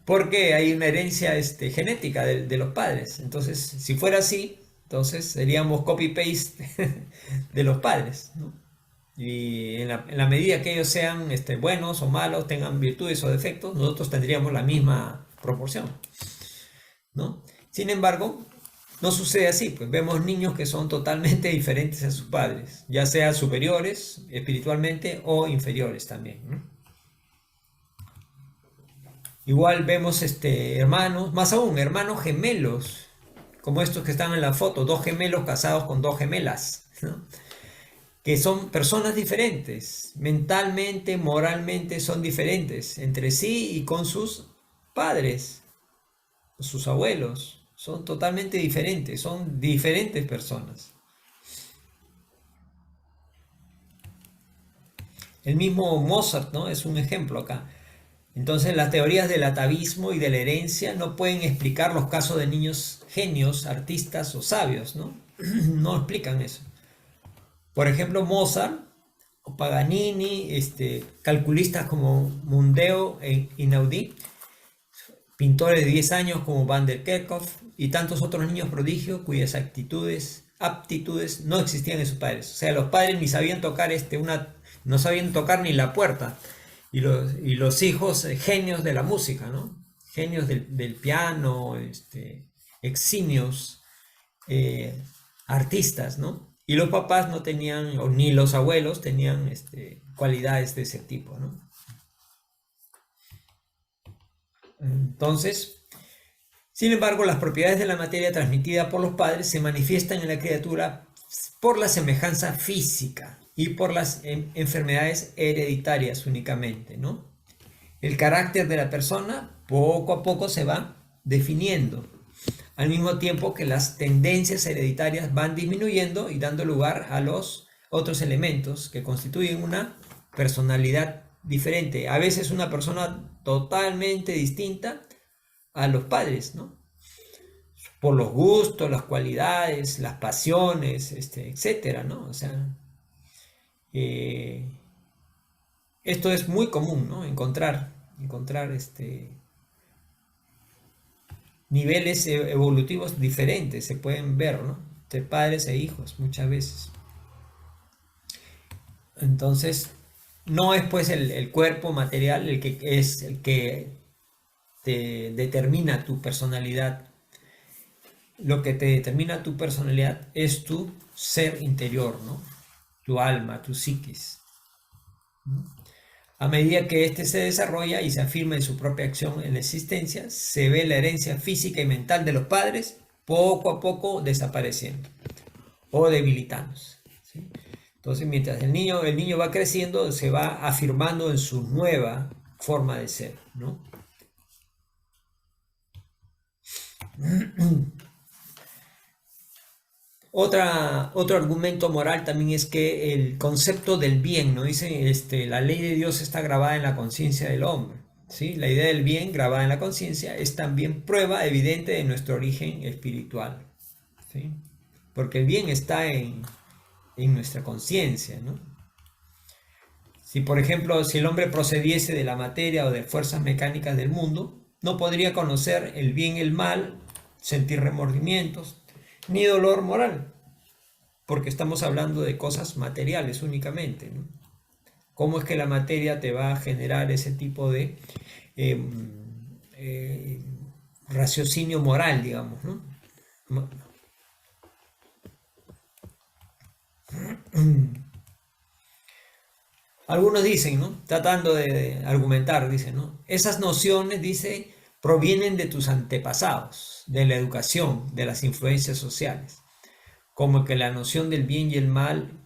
Porque hay una herencia genética de los padres. Entonces, si fuera así, entonces seríamos copy-paste de los padres, ¿no? Y en la medida que ellos sean buenos o malos, tengan virtudes o defectos, nosotros tendríamos la misma proporción, ¿no? Sin embargo, no sucede así, pues vemos niños que son totalmente diferentes a sus padres, ya sea superiores espiritualmente o inferiores también, ¿no? Igual vemos hermanos, más aún, hermanos gemelos, como estos que están en la foto, dos gemelos casados con dos gemelas, ¿no? Que son personas diferentes, mentalmente, moralmente son diferentes entre sí y con sus padres, sus abuelos, son totalmente diferentes, son diferentes personas. El mismo Mozart, ¿no? Es un ejemplo acá. Entonces las teorías del atavismo y de la herencia no pueden explicar los casos de niños genios, artistas o sabios, ¿no? No explican eso. Por ejemplo, Mozart o Paganini, calculistas como Mundeo e Inaudí, pintores de 10 años como Van der Kerkhoff y tantos otros niños prodigios cuyas aptitudes no existían en sus padres. O sea, los padres ni sabían tocar no sabían tocar ni la puerta. Y los hijos, genios de la música, ¿no? Genios del piano, eximios artistas, ¿no? Y los papás no tenían, o ni los abuelos tenían cualidades de ese tipo, ¿no? Entonces, sin embargo, las propiedades de la materia transmitida por los padres se manifiestan en la criatura por la semejanza física y por las enfermedades hereditarias únicamente, ¿no? El carácter de la persona poco a poco se va definiendo, al mismo tiempo que las tendencias hereditarias van disminuyendo y dando lugar a los otros elementos que constituyen una personalidad diferente. A veces una persona totalmente distinta a los padres, ¿no? Por los gustos, las cualidades, las pasiones, etcétera, ¿no? O sea, esto es muy común, ¿no? Encontrar niveles evolutivos diferentes, se pueden ver, ¿no? De padres e hijos muchas veces. Entonces, no es pues el cuerpo material el que te determina tu personalidad. Lo que te determina tu personalidad es tu ser interior, ¿no? Tu alma, tu psiquis. A medida que éste se desarrolla y se afirma en su propia acción en la existencia, se ve la herencia física y mental de los padres poco a poco desapareciendo o debilitándose, ¿sí? Entonces, mientras el niño va creciendo, se va afirmando en su nueva forma de ser, ¿no? Otro argumento moral también es que el concepto del bien, ¿no? Dice, la ley de Dios está grabada en la conciencia del hombre, ¿sí? La idea del bien grabada en la conciencia es también prueba evidente de nuestro origen espiritual, ¿sí? Porque el bien está en nuestra conciencia, ¿no? Si, por ejemplo, si el hombre procediese de la materia o de fuerzas mecánicas del mundo, no podría conocer el bien y el mal, sentir remordimientos, ni dolor moral, porque estamos hablando de cosas materiales únicamente, ¿no? ¿Cómo es que la materia te va a generar ese tipo de raciocinio moral, digamos, ¿no? Algunos dicen, ¿no? Tratando de argumentar, dicen, ¿no? Esas nociones, dice, provienen de tus antepasados, de la educación, de las influencias sociales. Como que la noción del bien y el mal,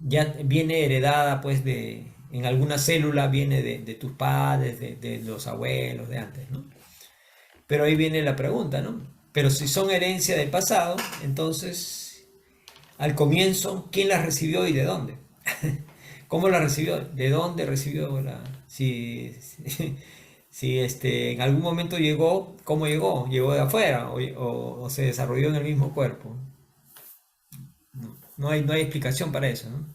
ya viene heredada, pues, en alguna célula viene de tus padres, de los abuelos, de antes, ¿no? Pero ahí viene la pregunta, ¿no? Pero si son herencia del pasado, entonces, al comienzo, ¿quién las recibió y de dónde? ¿Cómo la recibió? ¿De dónde recibió si en algún momento llegó, ¿cómo llegó? ¿Llegó de afuera o se desarrolló en el mismo cuerpo? No hay explicación para eso, ¿no?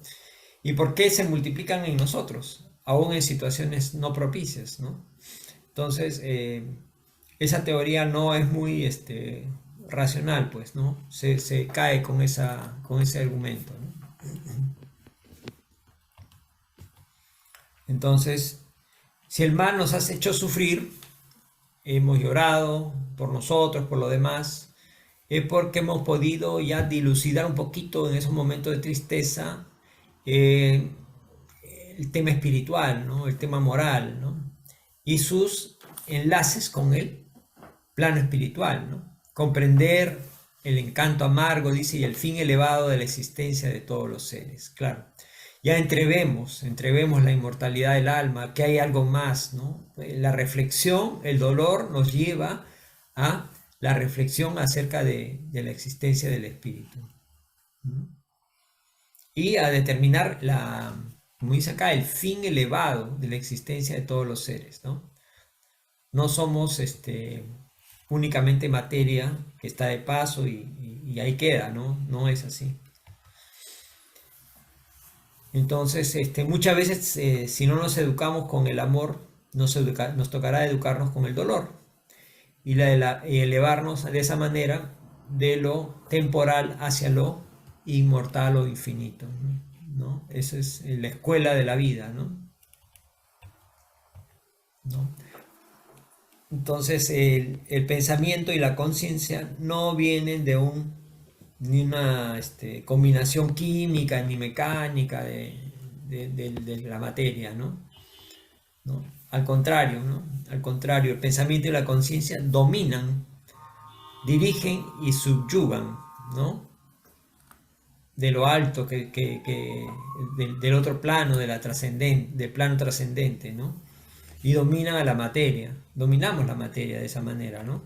¿Y por qué se multiplican en nosotros, aún en situaciones no propicias, ¿no? Entonces, esa teoría no es muy racional, pues, ¿no? Se cae con ese argumento, ¿no? Entonces, si el mal nos ha hecho sufrir, hemos llorado por nosotros, por lo demás, es porque hemos podido ya dilucidar un poquito en esos momentos de tristeza eh, el tema espiritual, ¿no? El tema moral, ¿no? Y sus enlaces con el plano espiritual, ¿no? Comprender el encanto amargo, dice, y el fin elevado de la existencia de todos los seres, claro. Ya entrevemos la inmortalidad del alma, que hay algo más, ¿no? La reflexión, el dolor nos lleva a la reflexión acerca de la existencia del espíritu, ¿no? Y a determinar como dice acá, el fin elevado de la existencia de todos los seres, ¿no? No somos únicamente materia que está de paso y ahí queda, ¿no? No es así. Entonces, muchas veces, si no nos educamos con el amor, nos tocará educarnos con el dolor y elevarnos de esa manera de lo temporal hacia lo inmortal o infinito, ¿no? Esa es la escuela de la vida, ¿no? ¿No? Entonces, el pensamiento y la conciencia no vienen ni una combinación química ni mecánica de la materia, ¿no? ¿No? Al contrario, ¿no? Al contrario, el pensamiento y la conciencia dominan, dirigen y subyugan, ¿no? De lo alto, del otro plano, del plano trascendente, ¿no? Y dominan a la materia, dominamos la materia de esa manera, ¿no?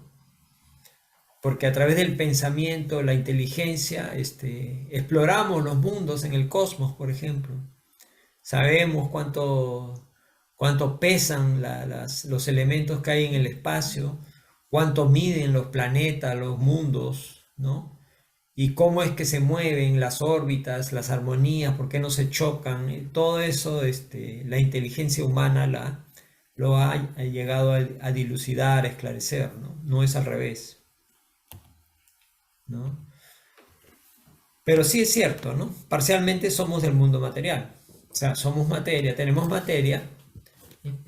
Porque a través del pensamiento, la inteligencia, exploramos los mundos en el cosmos, por ejemplo. Sabemos cuánto pesan los elementos que hay en el espacio, cuánto miden los planetas, los mundos, ¿no? Y cómo es que se mueven las órbitas, las armonías, por qué no se chocan. Todo eso, la inteligencia humana lo ha llegado a dilucidar, a esclarecer, ¿no? No es al revés, ¿no? Pero sí es cierto, ¿no? Parcialmente somos del mundo material. O sea, somos materia, tenemos materia,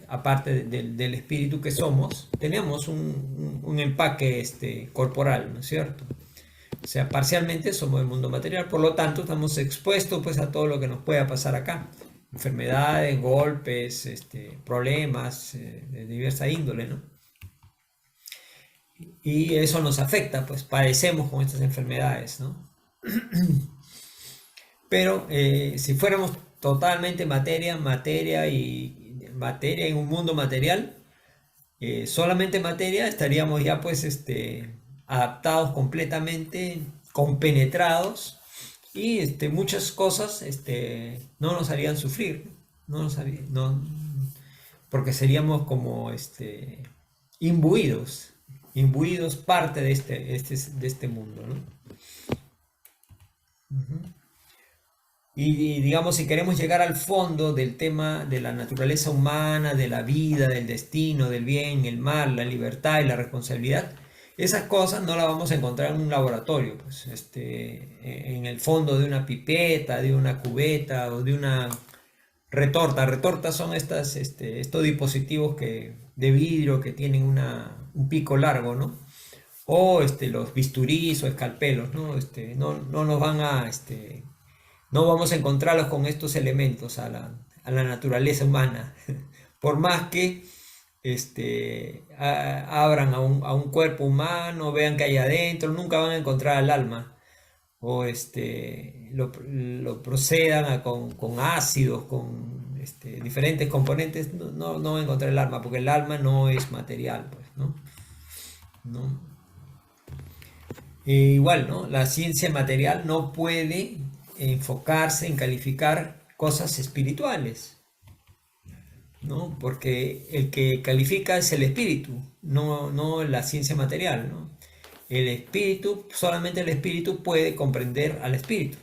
aparte del espíritu que somos, tenemos un empaque corporal, ¿no es cierto? O sea, parcialmente somos del mundo material, por lo tanto estamos expuestos pues a todo lo que nos pueda pasar acá. Enfermedades, golpes, problemas de diversa índole, ¿no? Y eso nos afecta, pues padecemos con estas enfermedades, ¿no? Pero si fuéramos totalmente materia en un mundo material, solamente materia, estaríamos ya pues adaptados completamente, compenetrados y muchas cosas no nos harían sufrir, no, porque seríamos como imbuidos, imbuidos parte de este mundo, ¿no? Y digamos, si queremos llegar al fondo del tema de la naturaleza humana, de la vida, del destino, del bien, el mal, la libertad y la responsabilidad, esas cosas no las vamos a encontrar en un laboratorio, pues, en el fondo de una pipeta, de una cubeta o de una retorta. Retortas son estos dispositivos de vidrio que tienen un pico largo, ¿no? O los bisturís o escalpelos, ¿no? No nos van no vamos a encontrarlos con estos elementos a la naturaleza humana. Por más que abran a un cuerpo humano, vean que hay adentro, nunca van a encontrar al alma. O lo procedan con ácidos, con diferentes componentes, no van a encontrar el alma, porque el alma no es material, pues, ¿no? ¿No? Igual, ¿no? La ciencia material no puede enfocarse en calificar cosas espirituales, ¿no? Porque el que califica es el espíritu, no la ciencia material, ¿no? El espíritu, solamente el espíritu puede comprender al espíritu,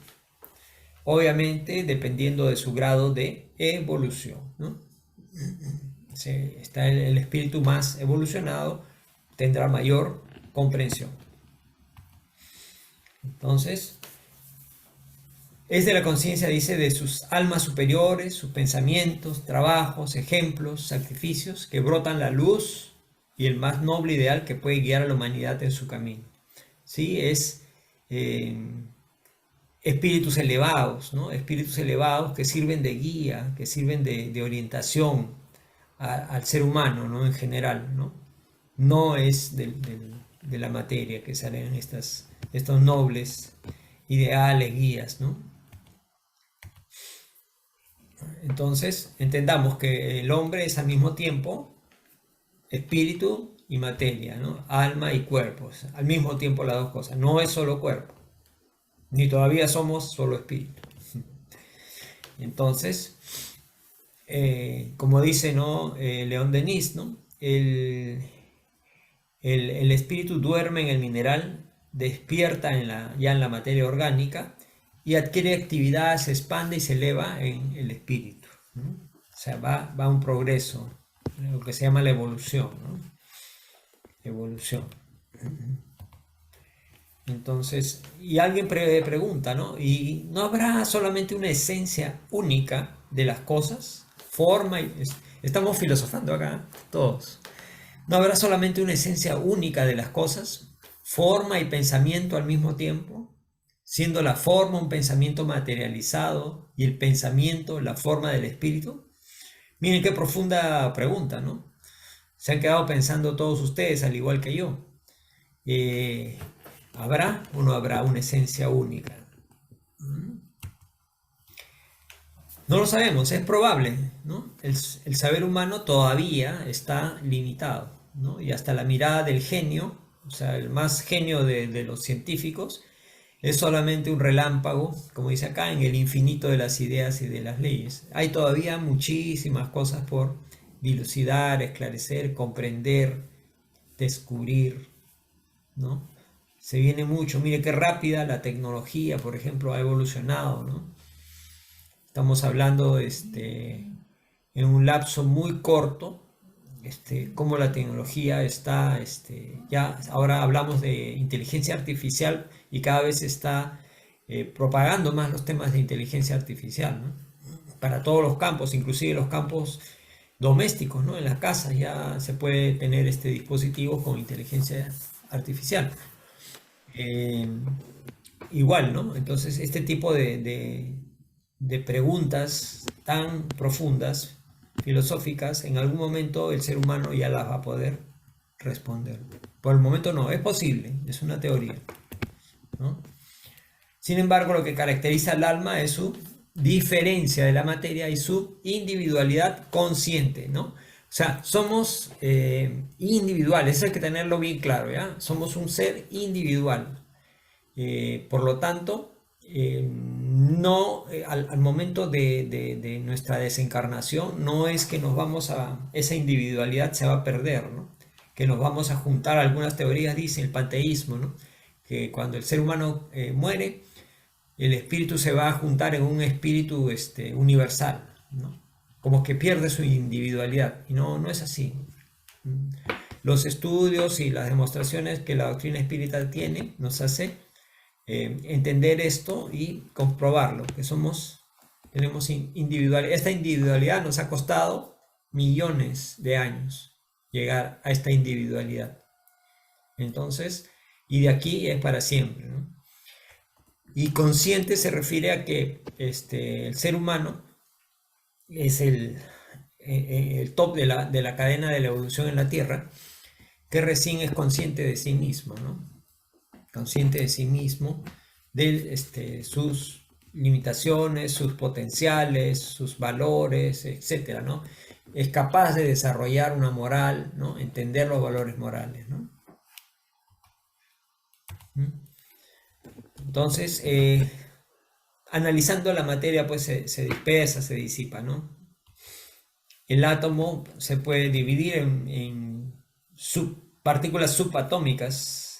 obviamente dependiendo de su grado de evolución, ¿no? Si está el espíritu más evolucionado, tendrá mayor comprensión. Entonces, es de la conciencia, dice, de sus almas superiores, sus pensamientos, trabajos, ejemplos, sacrificios, que brotan la luz y el más noble ideal que puede guiar a la humanidad en su camino. ¿sí? Es espíritus elevados, ¿no? Espíritus elevados que sirven de guía, que sirven de orientación al ser humano, ¿no? En general, ¿no? No es de la materia que salen estos nobles ideales, guías, ¿no? Entonces, entendamos que el hombre es al mismo tiempo espíritu y materia, ¿no? Alma y cuerpo, al mismo tiempo las dos cosas. No es solo cuerpo, ni todavía somos solo espíritu. Entonces, como dice, ¿no? León Denis, ¿no? El espíritu duerme en el mineral, despierta ya en la materia orgánica y adquiere actividad, se expande y se eleva en el espíritu, ¿no? O sea, va un progreso, lo que se llama la evolución, ¿no? Evolución. Entonces, y alguien pregunta, ¿no? ¿Y no habrá solamente una esencia única de las cosas? Forma y... Estamos filosofando acá, todos. ¿No habrá solamente una esencia única de las cosas? Forma y pensamiento al mismo tiempo, siendo la forma un pensamiento materializado y el pensamiento la forma del espíritu. Miren qué profunda pregunta, ¿no? Se han quedado pensando todos ustedes, al igual que yo. ¿Habrá o no habrá una esencia única? No lo sabemos, es probable, ¿no? El saber humano todavía está limitado, ¿no? Y hasta la mirada del genio, o sea, el más genio de los científicos, es solamente un relámpago, como dice acá, en el infinito de las ideas y de las leyes. Hay todavía muchísimas cosas por dilucidar, esclarecer, comprender, descubrir, ¿no? Se viene mucho. Mire qué rápida la tecnología, por ejemplo, ha evolucionado, ¿no? Estamos hablando en un lapso muy corto, cómo la tecnología está, ya ahora hablamos de inteligencia artificial y cada vez está propagando más los temas de inteligencia artificial, ¿no? Para todos los campos, inclusive los campos domésticos, ¿no? En las casas ya se puede tener este dispositivo con inteligencia artificial. Eh, Igual, ¿no? Entonces, este tipo de preguntas tan profundas, filosóficas, en algún momento el ser humano ya las va a poder responder. Por el momento no, es posible, es una teoría, ¿no? Sin embargo, lo que caracteriza al alma es su diferencia de la materia y su individualidad consciente, ¿no? O sea, somos individuales, eso hay que tenerlo bien claro, ¿ya? Somos un ser individual. Por lo tanto, no, al momento de nuestra desencarnación, no es que esa individualidad se va a perder, ¿no? Que nos vamos a juntar, algunas teorías dicen, el panteísmo, ¿no? Que cuando el ser humano muere, el espíritu se va a juntar en un espíritu universal, ¿no? Como que pierde su individualidad, y no es así. Los estudios y las demostraciones que la doctrina espírita tiene nos hace entender esto y comprobarlo, que tenemos individualidad. Esta individualidad nos ha costado millones de años llegar a esta individualidad. Entonces, y de aquí es para siempre, ¿no? Y consciente se refiere a que el ser humano es el top de la cadena de la evolución en la Tierra, que recién es consciente de sí mismo, ¿no? Consciente de sí mismo, de sus limitaciones, sus potenciales, sus valores, etcétera, ¿no? Es capaz de desarrollar una moral, ¿no? Entender los valores morales, ¿no? Entonces, analizando la materia, pues se dispersa, se disipa, ¿no? El átomo se puede dividir en partículas subatómicas,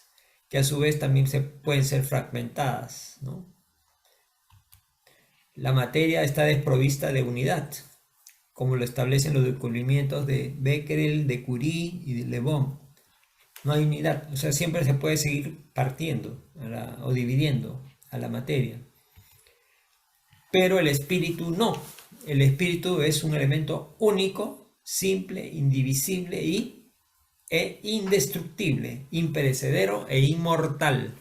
que a su vez también pueden ser fragmentadas, ¿no? La materia está desprovista de unidad, como lo establecen los descubrimientos de Becquerel, de Curie y de Le Bon. No hay unidad, o sea, siempre se puede seguir partiendo o dividiendo a la materia. Pero el espíritu no. El espíritu es un elemento único, simple, indivisible e indestructible, imperecedero e inmortal.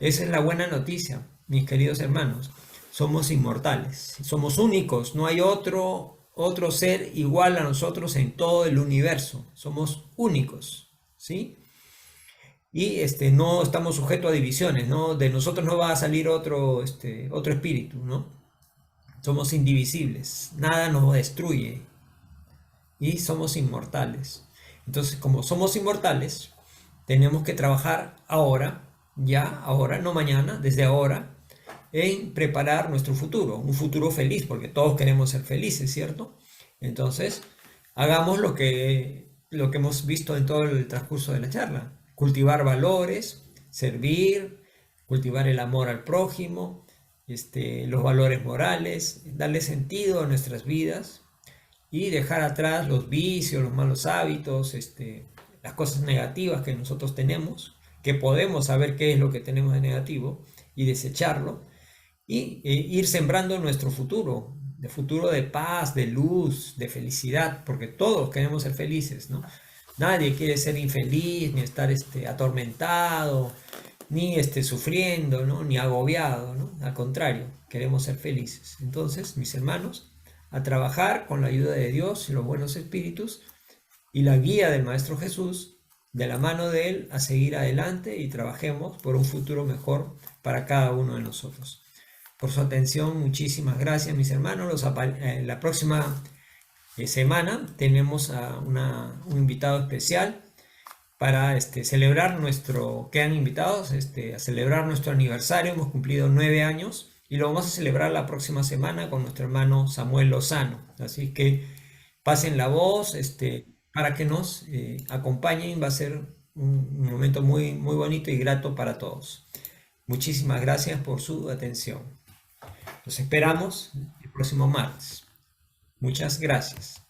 Esa es la buena noticia, mis queridos hermanos. Somos inmortales, somos únicos, no hay otro ser igual a nosotros en todo el universo. Somos únicos, ¿sí? Y no estamos sujetos a divisiones, ¿no? De nosotros no va a salir otro espíritu, ¿no? Somos indivisibles, nada nos destruye y somos inmortales. Entonces, como somos inmortales, tenemos que trabajar ahora, ya, ahora, no mañana, desde ahora, en preparar nuestro futuro, un futuro feliz, porque todos queremos ser felices, ¿cierto? Entonces, hagamos lo que hemos visto en todo el transcurso de la charla, cultivar valores, servir, cultivar el amor al prójimo, los valores morales, darle sentido a nuestras vidas y dejar atrás los vicios, los malos hábitos, las cosas negativas que nosotros tenemos, que podemos saber qué es lo que tenemos de negativo y desecharlo y ir sembrando nuestro futuro, de futuro de paz, de luz, de felicidad, porque todos queremos ser felices, ¿no? Nadie quiere ser infeliz, ni estar atormentado, ni sufriendo, ¿no? Ni agobiado, ¿no? Al contrario, queremos ser felices. Entonces, mis hermanos, a trabajar con la ayuda de Dios y los buenos espíritus y la guía del Maestro Jesús, de la mano de Él, a seguir adelante y trabajemos por un futuro mejor para cada uno de nosotros. Por su atención, muchísimas gracias, mis hermanos. La próxima semana tenemos a un invitado especial para celebrar quedan invitados a celebrar nuestro aniversario. Hemos cumplido 9 años y lo vamos a celebrar la próxima semana con nuestro hermano Samuel Lozano. Así que pasen la voz para que nos acompañen. Va a ser un momento muy, muy bonito y grato para todos. Muchísimas gracias por su atención. Los esperamos el próximo martes. Muchas gracias.